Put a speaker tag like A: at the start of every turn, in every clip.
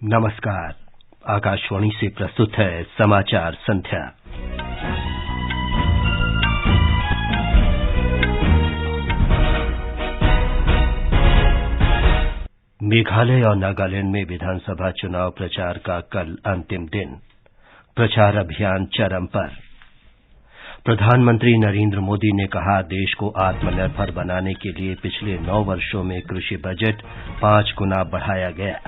A: नमस्कार। आकाशवाणी से प्रस्तुत है समाचार संध्या। मेघालय और नागालैंड में विधानसभा चुनाव प्रचार का कल अंतिम दिन। प्रचार अभियान चरम पर। प्रधानमंत्री नरेंद्र मोदी ने कहा, देश को आत्मनिर्भर बनाने के लिए पिछले 9 वर्षों में कृषि बजट 5 गुना बढ़ाया गया।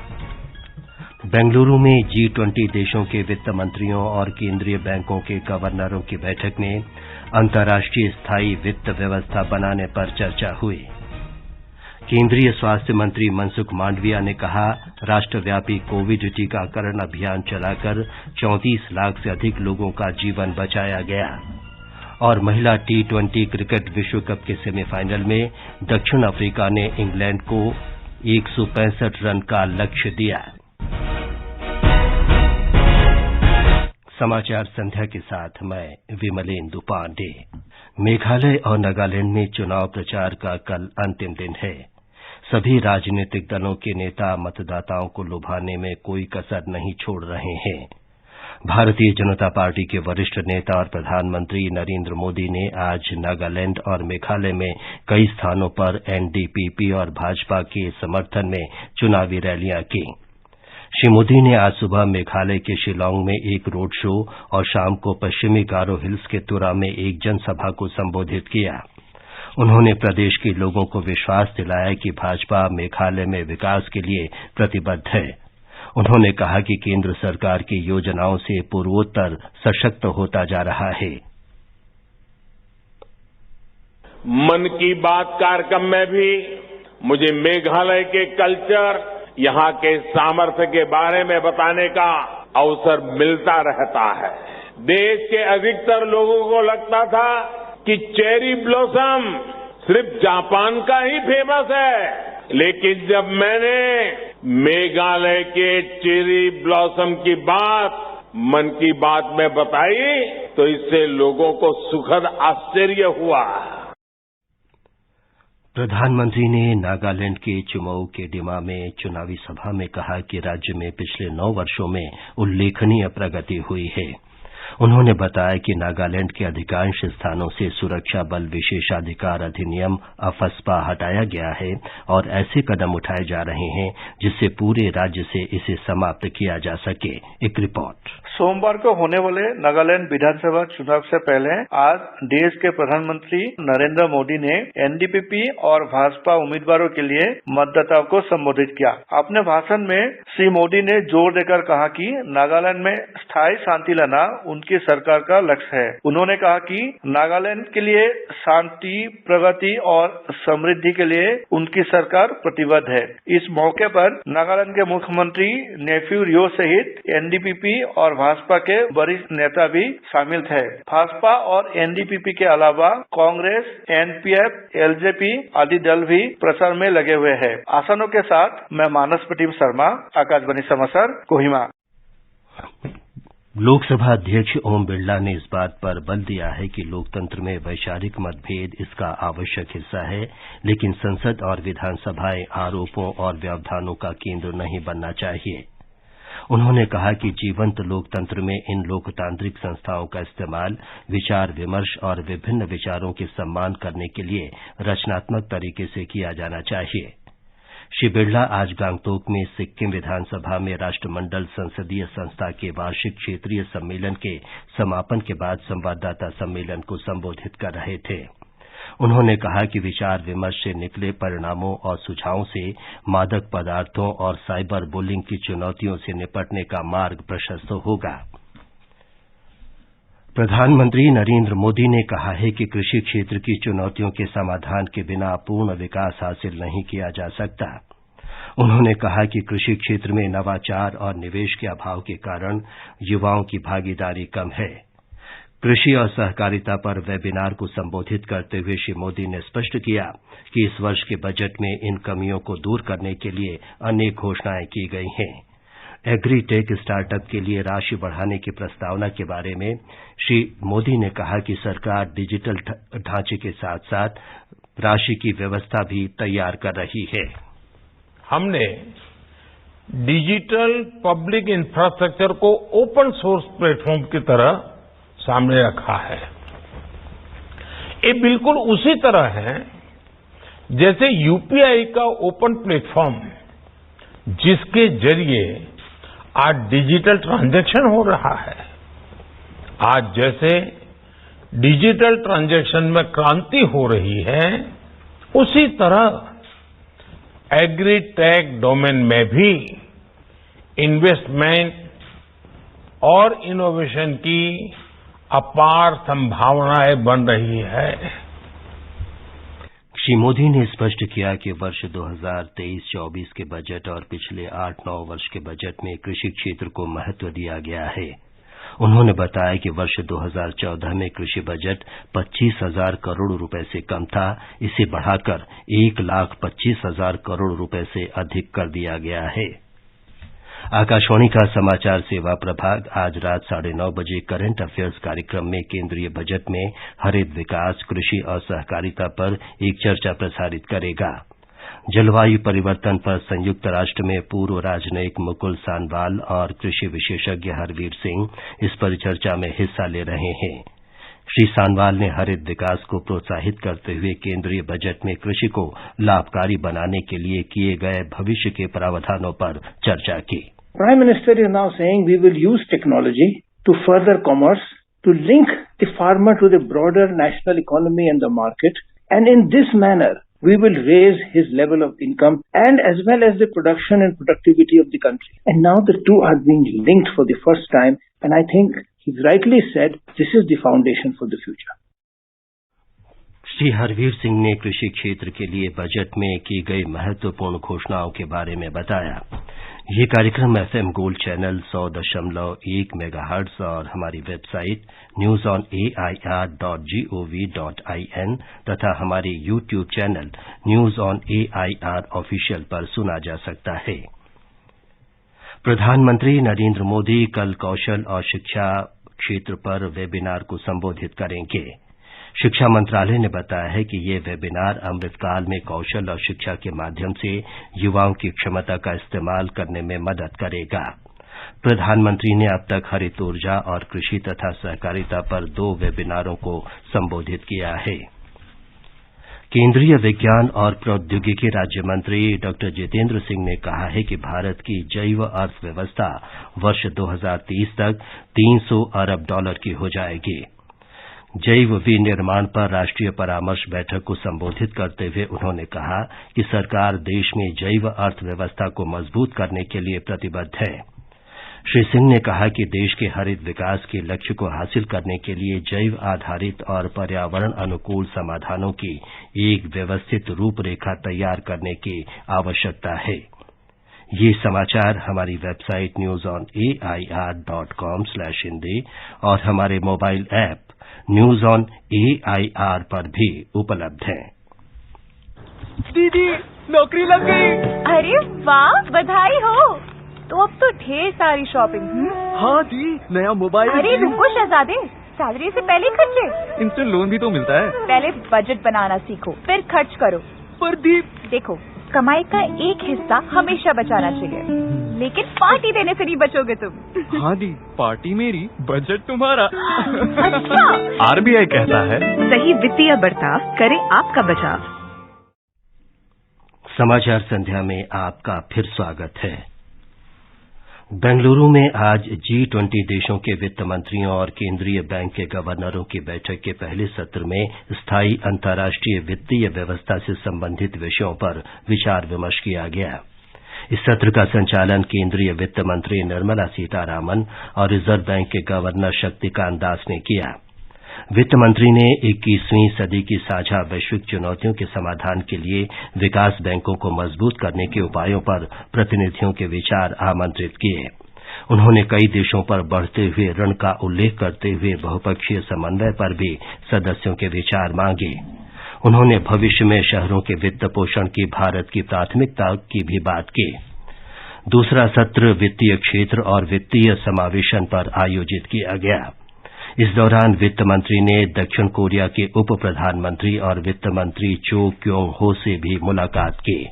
A: बेंगलुरु में G20 देशों के वित्त मंत्रियों और केंद्रीय बैंकों के गवर्नरों की बैठक में अंतर्राष्ट्रीय स्थायी वित्त व्यवस्था बनाने पर चर्चा हुई। केंद्रीय स्वास्थ्य मंत्री मनसुख मांडविया ने कहा, राष्ट्रव्यापी कोविड टीकाकरण अभियान चलाकर 34 लाख से अधिक लोगों का जीवन बचाया गया। और महिला T20 क्रिकेट विश्व कप के सेमीफाइनल में दक्षिण अफ्रीका ने इंग्लैंड को 165 रन का लक्ष्य दिया। समाचार संध्या के साथ मैं विमलेंदु पांडे। मेघालय और नागालैंड में चुनाव प्रचार का कल अंतिम दिन है। सभी राजनीतिक दलों के नेता मतदाताओं को लुभाने में कोई कसर नहीं छोड़ रहे हैं। भारतीय जनता पार्टी के वरिष्ठ नेता और प्रधानमंत्री नरेंद्र मोदी ने आज नागालैंड और मेघालय में कई स्थानों पर NDPP और भाजपा के समर्थन में चुनावी रैलियां की। श्री मोदी ने आज सुबह मेघालय के शिलांग में एक रोड शो और शाम को पश्चिमी गारो हिल्स के तुरा में एक जनसभा को संबोधित किया। उन्होंने प्रदेश के लोगों को विश्वास दिलाया कि भाजपा मेघालय में विकास के लिए प्रतिबद्ध है। उन्होंने कहा कि केंद्र सरकार की योजनाओं से पूर्वोत्तर सशक्त होता जा रहा है।
B: मन की बात कार्यक्रम में भी मुझे मेघालय के कल्चर, यहां के सामर्थ्य के बारे में बताने का अवसर मिलता रहता है। देश के अधिकतर लोगों को लगता था कि चेरी ब्लॉसम सिर्फ जापान का ही फेमस है, लेकिन जब मैंने मेघालय के चेरी ब्लॉसम की बात मन की बात में बताई तो इससे लोगों को सुखद आश्चर्य हुआ।
A: प्रधानमंत्री ने नागालैंड के चुमऊ के डिमा में चुनावी सभा में कहा कि राज्य में पिछले 9 वर्षों में उल्लेखनीय प्रगति हुई है। उन्होंने बताया कि नागालैंड के अधिकांश स्थानों से सुरक्षा बल विशेषाधिकार अधिनियम अफस्पा हटाया गया है और ऐसे कदम उठाए जा रहे हैं जिससे पूरे राज्य से इसे समाप्त किया जा सके। एक रिपोर्ट।
C: सोमवार को होने वाले नागालैंड विधानसभा चुनाव से पहले आज देश के प्रधानमंत्री नरेंद्र मोदी ने NDPP और भाजपा उम्मीदवारों के लिए मतदाताओं को संबोधित किया। अपने भाषण में श्री मोदी ने जोर देकर कहा कि नागालैंड में स्थायी शांति लाना उनकी सरकार का लक्ष्य है। उन्होंने कहा कि नागालैंड के लिए शांति, प्रगति और समृद्धि के लिए उनकी सरकार प्रतिबद्ध है। इस मौके पर नागालैंड के मुख्यमंत्री नेफ्यू रियो सहित NDPP और भाजपा के वरिष्ठ नेता भी शामिल थे। भाजपा और NDPP के अलावा कांग्रेस, NPF, LJP आदि दल भी प्रचार में लगे हुए हैं। आसनों के साथ मैं मानस प्रतिम शर्मा, आकाशवाणी समाचार, कोहिमा।
A: लोकसभा अध्यक्ष ओम बिरला ने इस बात पर बल दिया है कि लोकतंत्र में वैचारिक मतभेद इसका आवश्यक हिस्सा है, लेकिन संसद और विधानसभाएं आरोपों और व्यवधानों का केंद्र नहीं बनना चाहिए। उन्होंने कहा कि जीवंत लोकतंत्र में इन लोकतांत्रिक संस्थाओं का इस्तेमाल विचार विमर्श और विभिन्न विचारों के सम्मान करने के लिए रचनात्मक तरीके से किया जाना चाहिए। श्री बिरला आज गांगटोक में सिक्किम विधानसभा में राष्ट्रमंडल संसदीय संस्था के वार्षिक क्षेत्रीय सम्मेलन के समापन के बाद संवाददाता सम्मेलन को संबोधित कर रहे थे। उन्होंने कहा कि विचार विमर्श से निकले परिणामों और सुझावों से मादक पदार्थों और साइबर बुलिंग की चुनौतियों से निपटने का मार्ग प्रशस्त होगा। प्रधानमंत्री नरेंद्र मोदी ने कहा है कि कृषि क्षेत्र की चुनौतियों के समाधान के बिना पूर्ण विकास हासिल नहीं किया जा सकता। उन्होंने कहा कि कृषि क्षेत्र में नवाचार और निवेश के अभाव के कारण युवाओं की भागीदारी कम है। कृषि और सहकारिता पर वेबिनार को संबोधित करते हुए श्री मोदी ने स्पष्ट किया कि इस वर्ष के बजट में इन कमियों को दूर करने के लिए अनेक घोषणाएं की गई हैं। एग्रीटेक स्टार्टअप के लिए राशि बढ़ाने की प्रस्तावना के बारे में श्री मोदी ने कहा कि सरकार डिजिटल ढांचे के साथ साथ राशि की व्यवस्था भी तैयार कर रही है।
B: हमने डिजिटल पब्लिक इंफ्रास्ट्रक्चर को ओपन सोर्स प्लेटफॉर्म की तरह सामने रखा है। ये बिल्कुल उसी तरह है जैसे यूपीआई का ओपन प्लेटफॉर्म, जिसके जरिए आज डिजिटल ट्रांजैक्शन हो रहा है। आज जैसे डिजिटल ट्रांजैक्शन में क्रांति हो रही है, उसी तरह एग्रीटेक डोमेन में भी इन्वेस्टमेंट और इनोवेशन की अपार संभावनाएं बन रही है।
A: श्री मोदी ने स्पष्ट किया कि वर्ष 2023-24 के बजट और पिछले 8-9 वर्ष के बजट में कृषि क्षेत्र को महत्व दिया गया है। उन्होंने बताया कि वर्ष 2014 में कृषि बजट 25,000 करोड़ रुपए से कम था। इसे बढ़ाकर 1,25,000 करोड़ रुपए से अधिक कर दिया गया है। आकाशवाणी का समाचार सेवा प्रभाग आज रात 9:30 बजे करंट अफेयर्स कार्यक्रम में केंद्रीय बजट में हरित विकास, कृषि और सहकारिता पर एक चर्चा प्रसारित करेगा। जलवायु परिवर्तन पर संयुक्त राष्ट्र में पूर्व राजनयिक मुकुल सानवाल और कृषि विशेषज्ञ हरवीर सिंह इस परिचर्चा में हिस्सा ले रहे हैं। श्री सानवाल ने हरित विकास को प्रोत्साहित करते हुए केंद्रीय बजट में कृषि को लाभकारी बनाने के लिए किए गए भविष्य के प्रावधानों पर चर्चा की।
D: Prime Minister is now saying we will use technology to further commerce, to link the farmer to the broader national economy and the market, and in this manner we will raise his level of income and as well as the production and productivity of the country. And now the two are being linked for the first time, and I think he rightly said this is the foundation for the future.
A: Shri Harvir Singh ने कृषि क्षेत्र के लिए budget में की गई महत्वपूर्ण घोषणाओं के बारे में बताया। ये कार्यक्रम एफएम गोल्ड चैनल 100.1 मेगाहर्ट्ज और हमारी वेबसाइट newsonair.gov.in तथा हमारे YouTube channel news on AIR official पर सुना जा सकता है। प्रधानमंत्री नरेंद्र मोदी कल कौशल और शिक्षा क्षेत्र पर वेबिनार को संबोधित करेंगे। शिक्षा मंत्रालय ने बताया है कि ये वेबिनार अमृतकाल में कौशल और शिक्षा के माध्यम से युवाओं की क्षमता का इस्तेमाल करने में मदद करेगा। प्रधानमंत्री ने अब तक हरित ऊर्जा और कृषि तथा सहकारिता पर 2 वेबिनारों को संबोधित किया है। केंद्रीय विज्ञान और प्रौद्योगिकी राज्य मंत्री डॉ जितेंद्र सिंह ने कहा है कि भारत की जैव अर्थव्यवस्था वर्ष 2030 तक $300 अरब की हो जाएगी। जैव विनिर्माण पर राष्ट्रीय परामर्श बैठक को संबोधित करते हुए उन्होंने कहा कि सरकार देश में जैव अर्थव्यवस्था को मजबूत करने के लिए प्रतिबद्ध है। श्री सिंह ने कहा कि देश के हरित विकास के लक्ष्य को हासिल करने के लिए जैव आधारित और पर्यावरण अनुकूल समाधानों की एक व्यवस्थित रूपरेखा तैयार करने की आवश्यकता है। ये समाचार हमारी वेबसाइट newsonair.com/हिंदी और हमारे mobile app news on AIR पर भी उपलब्ध है।
E: दीदी नौकरी लग गई। अरे वाह, बधाई हो। तो अब तो ढेर सारी शॉपिंग।
F: हाँ दी, नया मोबाइल।
E: अरे रुको शहजादे, सैलरी से पहले खर्चे।
F: इंस्टेंट लोन भी तो मिलता है।
E: पहले बजट बनाना सीखो, फिर खर्च करो।
F: पर दी
E: देखो, कमाई का एक हिस्सा हमेशा बचाना चाहिए, लेकिन पार्टी देने से नहीं बचोगे तुम।
F: हाँ दी, पार्टी मेरी, बजट तुम्हारा।
E: अच्छा।
F: आरबीआई कहता है
G: सही वित्तीय बर्ताव करे आपका बचाव।
A: समाचार संध्या में आपका फिर स्वागत है। बेंगलुरु में आज G20 देशों के वित्त मंत्रियों और केंद्रीय बैंक के गवर्नरों की बैठक के पहले सत्र में स्थायी अंतर्राष्ट्रीय वित्तीय व्यवस्था से संबंधित विषयों पर विचार विमर्श किया गया। इस सत्र का संचालन केंद्रीय वित्त मंत्री निर्मला सीतारामन और रिजर्व बैंक के गवर्नर शक्तिकांत दास ने किया। वित्त मंत्री ने 21वीं सदी की साझा वैश्विक चुनौतियों के समाधान के लिए विकास बैंकों को मजबूत करने के उपायों पर प्रतिनिधियों के विचार आमंत्रित किए। उन्होंने कई देशों पर बढ़ते हुए ऋण का उल्लेख करते हुए बहुपक्षीय समन्वय पर भी सदस्यों के विचार मांगे। उन्होंने भविष्य में शहरों के वित्त पोषण की भारत की प्राथमिकता की भी बात की। दूसरा सत्र वित्तीय क्षेत्र और वित्तीय समावेशन पर आयोजित किया गया। इस दौरान वित्त मंत्री ने दक्षिण कोरिया के उप प्रधानमंत्री और वित्त मंत्री चो क्योंग हो से भी मुलाकात की।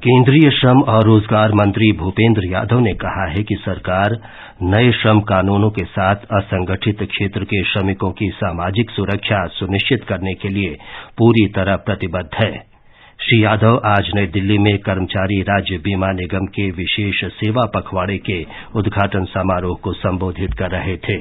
A: केंद्रीय श्रम और रोजगार मंत्री भूपेंद्र यादव ने कहा है कि सरकार नए श्रम कानूनों के साथ असंगठित क्षेत्र के श्रमिकों की सामाजिक सुरक्षा सुनिश्चित करने के लिए पूरी तरह प्रतिबद्ध है। श्री यादव आज नई दिल्ली में कर्मचारी राज्य बीमा निगम के विशेष सेवा पखवाड़े के उद्घाटन समारोह को संबोधित कर रहे थे।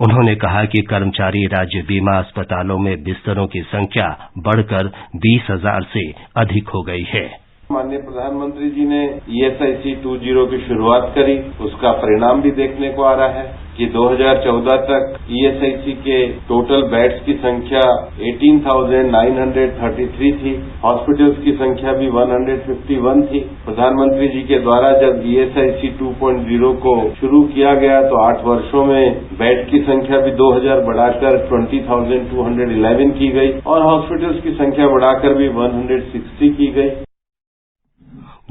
A: उन्होंने कहा कि कर्मचारी राज्य बीमा अस्पतालों में बिस्तरों की संख्या बढ़कर 20,000 से अधिक हो गई है।
H: माननीय प्रधानमंत्री जी ने ESIC 2.0 की शुरुआत करी, उसका परिणाम भी देखने को आ रहा है कि 2014 तक ESIC के टोटल बेड्स की संख्या 18,933 थी, हॉस्पिटल्स की संख्या भी 151 थी। प्रधानमंत्री जी के द्वारा जब ESIC 2.0 को शुरू किया गया तो 8 वर्षों में बेड की संख्या भी 2,000 बढ़ाकर 20,211 की गई और हॉस्पिटल्स की संख्या बढ़ाकर भी 160 की गई।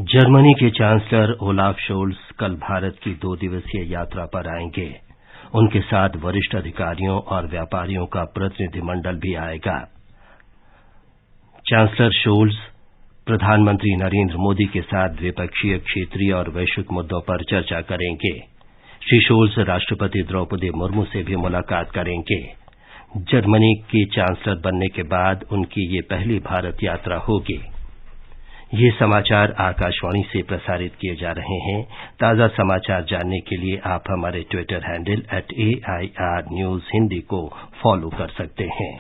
A: जर्मनी के चांसलर ओलाफ शोल्स कल भारत की 2 दिवसीय यात्रा पर आएंगे। उनके साथ वरिष्ठ अधिकारियों और व्यापारियों का प्रतिनिधिमंडल भी आएगा। चांसलर शोल्स प्रधानमंत्री नरेंद्र मोदी के साथ द्विपक्षीय, क्षेत्रीय और वैश्विक मुद्दों पर चर्चा करेंगे। श्री शोल्स राष्ट्रपति द्रौपदी मुर्मू से भी मुलाकात करेंगे। जर्मनी के चांसलर बनने के बाद उनकी ये पहली भारत यात्रा होगी। ये समाचार आकाशवाणी से प्रसारित किए जा रहे हैं। ताजा समाचार जानने के लिए आप हमारे Twitter handle @AIR News Hindi को फॉलो कर सकते हैं।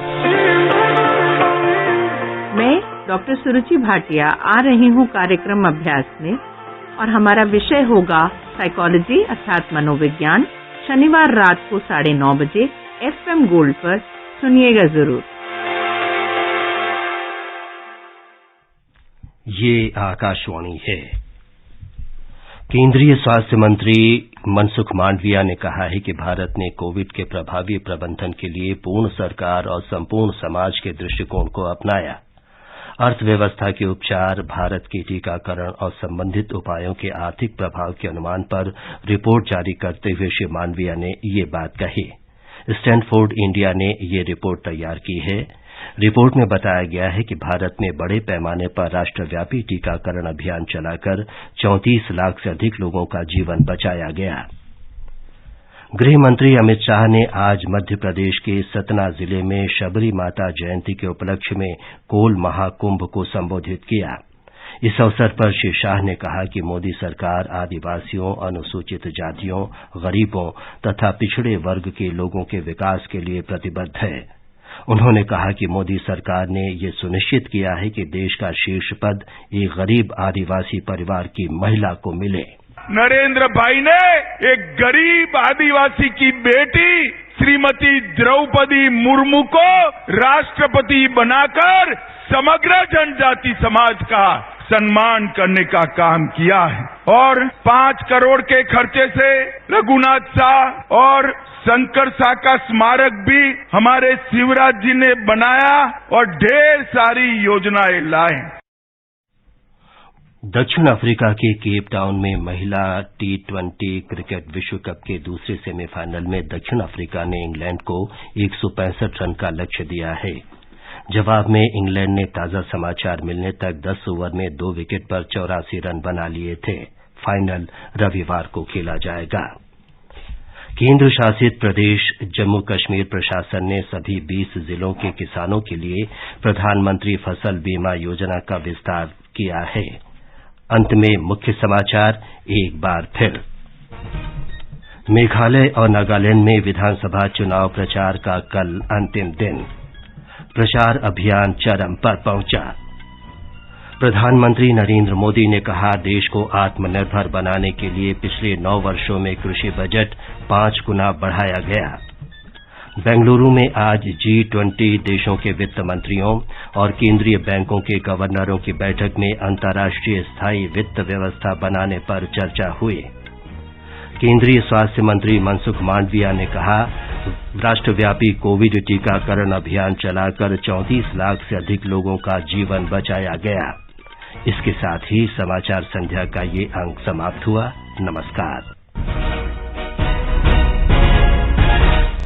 G: मैं डॉक्टर सुरुचि भाटिया आ रही हूँ कार्यक्रम अभ्यास में और हमारा विषय होगा साइकोलॉजी अर्थात मनोविज्ञान। शनिवार रात को 9:30 बजे FM गोल्ड पर सुनिएगा जरूर।
A: ये आकाशवाणी है। केंद्रीय स्वास्थ्य मंत्री मनसुख मांडविया ने कहा है कि भारत ने कोविड के प्रभावी प्रबंधन के लिए पूर्ण सरकार और संपूर्ण समाज के दृष्टिकोण को अपनाया। अर्थव्यवस्था के उपचार, भारत के टीकाकरण और संबंधित उपायों के आर्थिक प्रभाव के अनुमान पर रिपोर्ट जारी करते हुए श्री मांडविया ने ये बात कही। स्टैंडफोर्ड इंडिया ने ये रिपोर्ट तैयार की है। रिपोर्ट में बताया गया है कि भारत में बड़े पैमाने पर राष्ट्रव्यापी टीकाकरण अभियान चलाकर 34 लाख से अधिक लोगों का जीवन बचाया गया। गृह मंत्री अमित शाह ने आज मध्य प्रदेश के सतना जिले में शबरी माता जयंती के उपलक्ष्य में कोल महाकुंभ को संबोधित किया। इस अवसर पर श्री शाह ने कहा कि मोदी सरकार आदिवासियों, अनुसूचित जातियों, गरीबों तथा पिछड़े वर्ग के लोगों के विकास के लिए प्रतिबद्ध है। उन्होंने कहा कि मोदी सरकार ने ये सुनिश्चित किया है कि देश का शीर्ष पद एक गरीब आदिवासी परिवार की महिला को मिले।
I: नरेंद्र भाई ने एक गरीब आदिवासी की बेटी श्रीमती द्रौपदी मुर्मू को राष्ट्रपति बनाकर समग्र जनजाति समाज का सम्मान करने का काम किया है और 5 करोड़ के खर्चे से रघुनाथ शाह और शंकर शाह का स्मारक भी हमारे शिवराज जी ने बनाया और ढेर सारी योजनाएं लाए।
A: दक्षिण अफ्रीका के केप टाउन में महिला T20 क्रिकेट विश्व कप के दूसरे सेमीफाइनल में दक्षिण अफ्रीका ने इंग्लैंड को 165 रन का लक्ष्य दिया है। जवाब में इंग्लैंड ने ताजा समाचार मिलने तक 10 ओवर में 2 विकेट पर 84 रन बना लिए थे। फाइनल रविवार को खेला जाएगा। केंद्र शासित प्रदेश जम्मू कश्मीर प्रशासन ने सभी 20 जिलों के किसानों के लिए प्रधानमंत्री फसल बीमा योजना का विस्तार किया है। अंत में मुख्य समाचार एक बार फिर। मेघालय और नागालैंड में विधानसभा चुनाव प्रचार का कल अंतिम दिन। प्रचार अभियान चरम पर पहुंचा। प्रधानमंत्री नरेंद्र मोदी ने कहा, देश को आत्मनिर्भर बनाने के लिए पिछले 9 वर्षों में कृषि बजट 5 गुना बढ़ाया गया। बेंगलुरु में आज G20 देशों के वित्त मंत्रियों और केंद्रीय बैंकों के गवर्नरों की बैठक में अंतर्राष्ट्रीय स्थायी वित्त व्यवस्था बनाने पर चर्चा हुई। केंद्रीय स्वास्थ्य मंत्री मनसुख मांडविया ने कहा, राष्ट्रव्यापी कोविड टीकाकरण अभियान चलाकर 34 लाख से अधिक लोगों का जीवन बचाया गया। इसके साथ ही समाचार संध्या का ये अंक समाप्त हुआ। नमस्कार।